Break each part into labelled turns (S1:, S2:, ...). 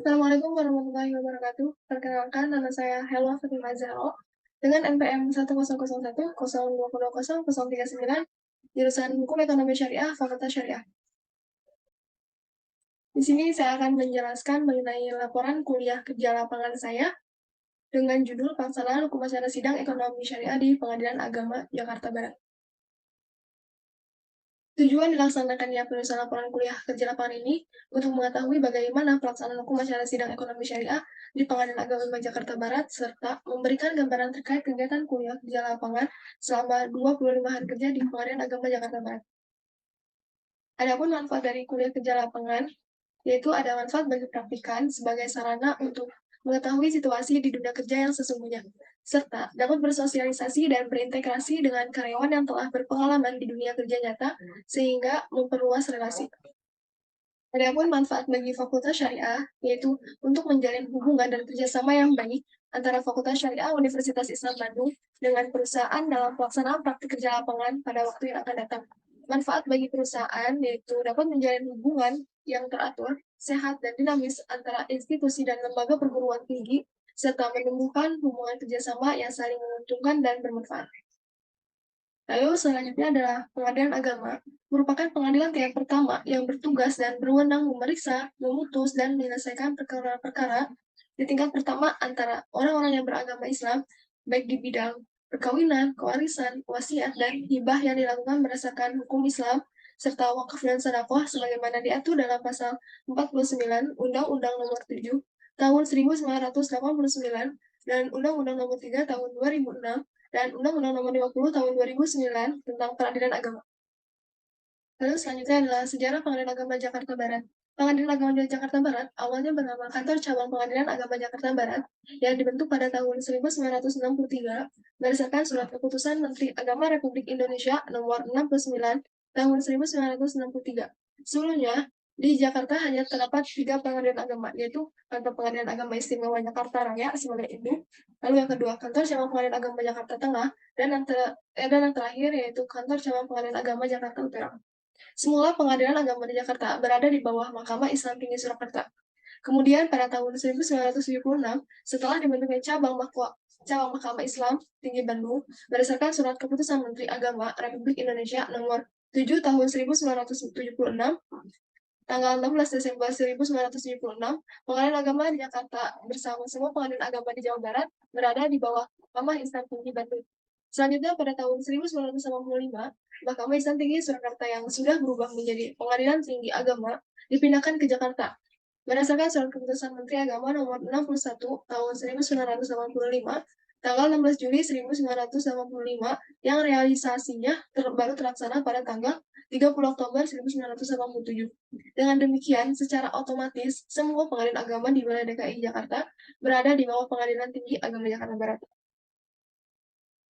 S1: Assalamualaikum warahmatullahi wabarakatuh. Perkenalkan, nama saya Helwa Fatimah Zahro dengan NPM 10010202039, jurusan Hukum Ekonomi Syariah, Fakultas Syariah. Di sini saya akan menjelaskan mengenai laporan kuliah kerja lapangan saya dengan judul Pelaksanaan Hukum Acara Sidang Ekonomi Syariah di Pengadilan Agama Jakarta Barat. Tujuan dilaksanakannya penulisan laporan kuliah kerja lapangan ini untuk mengetahui bagaimana pelaksanaan hukum acara sidang ekonomi syariah di Pengadilan Agama Jakarta Barat, serta memberikan gambaran terkait kegiatan kuliah kerja lapangan selama 25 hari kerja di Pengadilan Agama Jakarta Barat. Adapun manfaat dari kuliah kerja lapangan, yaitu ada manfaat bagi praktikan sebagai sarana untuk mengetahui situasi di dunia kerja yang sesungguhnya, serta dapat bersosialisasi dan berintegrasi dengan karyawan yang telah berpengalaman di dunia kerja nyata, sehingga memperluas relasi. Adapun manfaat bagi Fakultas Syariah, yaitu untuk menjalin hubungan dan kerjasama yang baik antara Fakultas Syariah Universitas Islam Bandung dengan perusahaan dalam pelaksanaan praktik kerja lapangan pada waktu yang akan datang. Manfaat bagi perusahaan yaitu dapat menjalin hubungan yang teratur, sehat, dan dinamis antara institusi dan lembaga perguruan tinggi, serta menumbuhkan hubungan kerjasama yang saling menguntungkan dan bermanfaat. Lalu selanjutnya adalah pengadilan agama, merupakan pengadilan tingkat pertama yang bertugas dan berwenang memeriksa, memutus, dan menyelesaikan perkara-perkara di tingkat pertama antara orang-orang yang beragama Islam, baik di bidang perkawinan, kewarisan, wasiat, dan hibah yang dilakukan berdasarkan hukum Islam, serta wakaf dan sedekah sebagaimana diatur dalam pasal 49 Undang-Undang Nomor 7 Tahun 1989 dan Undang-Undang Nomor 3 Tahun 2006 dan Undang-Undang Nomor 50 Tahun 2009 tentang Peradilan Agama. Lalu selanjutnya adalah sejarah Pengadilan Agama Jakarta Barat. Pengadilan Agama Jakarta Barat awalnya bernama Kantor Cabang Pengadilan Agama Jakarta Barat yang dibentuk pada tahun 1963 berdasarkan surat keputusan Menteri Agama Republik Indonesia nomor 69 tahun 1963. Sebelumnya, di Jakarta hanya terdapat 3 pengadilan agama, yaitu Kantor Pengadilan Agama Istimewa Jakarta Raya sebagai induk, lalu yang kedua Kantor Cabang Pengadilan Agama Jakarta Tengah, dan yang terakhir yaitu Kantor Cabang Pengadilan Agama Jakarta Utara. Semula pengadilan agama di Jakarta berada di bawah Mahkamah Islam Tinggi Surakarta. Kemudian pada tahun 1976, setelah dibentuknya cabang Mahkamah Islam Tinggi Bandung, berdasarkan surat keputusan Menteri Agama Republik Indonesia nomor 7 tahun 1976, tanggal 16 Desember 1976, pengadilan agama di Jakarta bersama semua pengadilan agama di Jawa Barat berada di bawah Mahkamah Islam Tinggi Bandung. Selanjutnya pada tahun 1985, Mahkamah Islam Tinggi Surakarta yang sudah berubah menjadi Pengadilan Tinggi Agama dipindahkan ke Jakarta. Berdasarkan surat keputusan Menteri Agama nomor 61 tahun 1985, tanggal 16 Juli 1985, yang realisasinya baru terlaksana pada tanggal 30 Oktober 1987. Dengan demikian, secara otomatis, semua pengadilan agama di wilayah DKI Jakarta berada di bawah Pengadilan Tinggi Agama Jakarta Barat.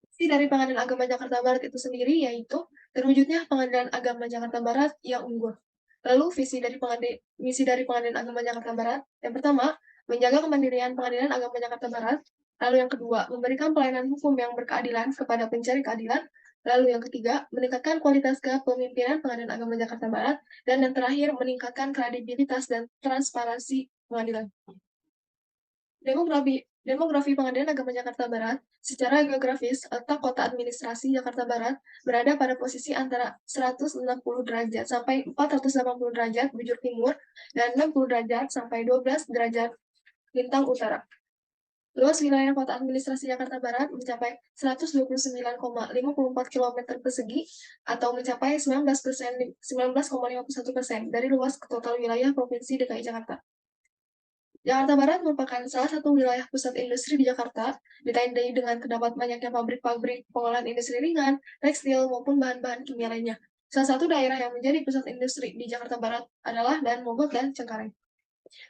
S1: Visi dari Pengadilan Agama Jakarta Barat itu sendiri yaitu terwujudnya Pengadilan Agama Jakarta Barat yang unggul. Lalu misi dari Pengadilan Agama Jakarta Barat, yang pertama, menjaga kemandirian Pengadilan Agama Jakarta Barat. Lalu yang kedua, memberikan pelayanan hukum yang berkeadilan kepada pencari keadilan. Lalu yang ketiga, meningkatkan kualitas kepemimpinan Pengadilan Agama Jakarta Barat. Dan yang terakhir, meningkatkan kredibilitas dan transparansi pengadilan. Demografi Pengadilan Agama Jakarta Barat, secara geografis, letak kota administrasi Jakarta Barat berada pada posisi antara 160 derajat sampai 480 derajat bujur timur dan 60 derajat sampai 12 derajat lintang utara. Luas wilayah kota administrasi Jakarta Barat mencapai 129,54 km persegi atau mencapai 19,51% dari luas total wilayah Provinsi DKI Jakarta. Jakarta Barat merupakan salah satu wilayah pusat industri di Jakarta, ditandai dengan terdapat banyaknya pabrik-pabrik pengolahan industri ringan, tekstil, maupun bahan-bahan kimia lainnya. Salah satu daerah yang menjadi pusat industri di Jakarta Barat adalah Dan Mogot dan Cengkareng.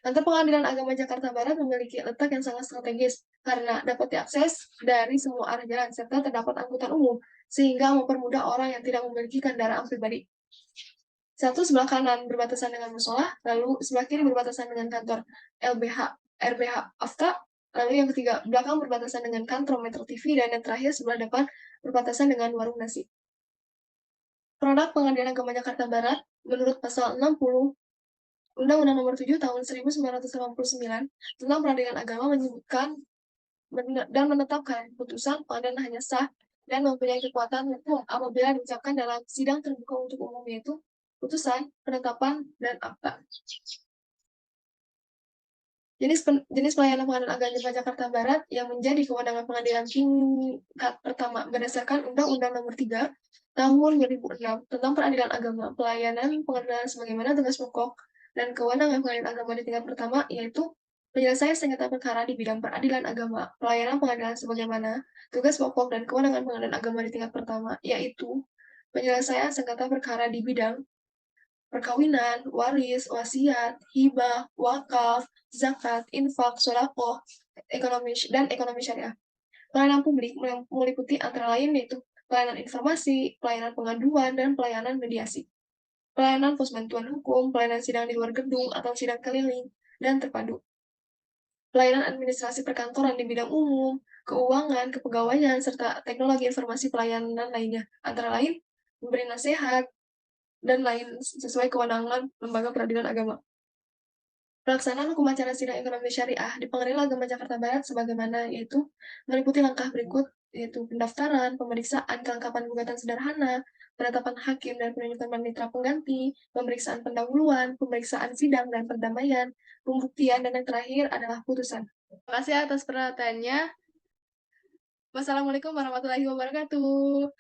S1: Kantor Pengadilan Agama Jakarta Barat memiliki letak yang sangat strategis karena dapat diakses dari semua arah jalan serta terdapat angkutan umum, sehingga mempermudah orang yang tidak memiliki kendaraan pribadi. Satu sebelah kanan berbatasan dengan musola, lalu sebelah kiri berbatasan dengan kantor RBH Afta, lalu yang ketiga belakang berbatasan dengan kantor Metro TV, dan yang terakhir sebelah depan berbatasan dengan warung nasi. Produk Pengadilan Agama Jakarta Barat menurut pasal 60 Undang-Undang Nomor 7 Tahun 1989 tentang Peradilan Agama menyebutkan dan menetapkan putusan pengadilan hanya sah dan mempunyai kekuatan hukum apabila diucapkan dalam sidang terbuka untuk umum, yaitu putusan, penetapan, dan akta. Jenis pelayanan pengadilan agama di Jakarta Barat yang menjadi kewenangan pengadilan tingkat pertama berdasarkan Undang-Undang Nomor 3 Tahun 2006 tentang Peradilan Agama. Pelayanan pengadilan sebagaimana tugas pokok dan kewenangan pengadilan agama di tingkat pertama yaitu penyelesaian sengketa perkara di bidang peradilan agama. Pelayanan pengadilan sebagaimana tugas pokok dan kewenangan pengadilan agama di tingkat pertama yaitu penyelesaian sengketa perkara di bidang perkawinan, waris, wasiat, hibah, wakaf, zakat, infak, sedekah, ekonomi syariah. Pelayanan publik meliputi antara lain yaitu pelayanan informasi, pelayanan pengaduan, dan pelayanan mediasi. Pelayanan pos bantuan hukum, pelayanan sidang di luar gedung atau sidang keliling, dan terpadu. Pelayanan administrasi perkantoran di bidang umum, keuangan, kepegawaian, serta teknologi informasi pelayanan lainnya. Antara lain, memberi nasihat, dan lain sesuai kewenangan lembaga peradilan agama. Pelaksanaan hukum acara sidang ekonomi syariah di Pengadilan Agama Jakarta Barat sebagaimana yaitu meliputi langkah berikut yaitu pendaftaran, pemeriksaan kelengkapan gugatan sederhana, penetapan hakim dan penunjukan panitera pengganti, pemeriksaan pendahuluan, pemeriksaan sidang dan perdamaian, pembuktian, dan yang terakhir adalah putusan. Terima kasih atas perhatiannya. Wassalamualaikum warahmatullahi wabarakatuh.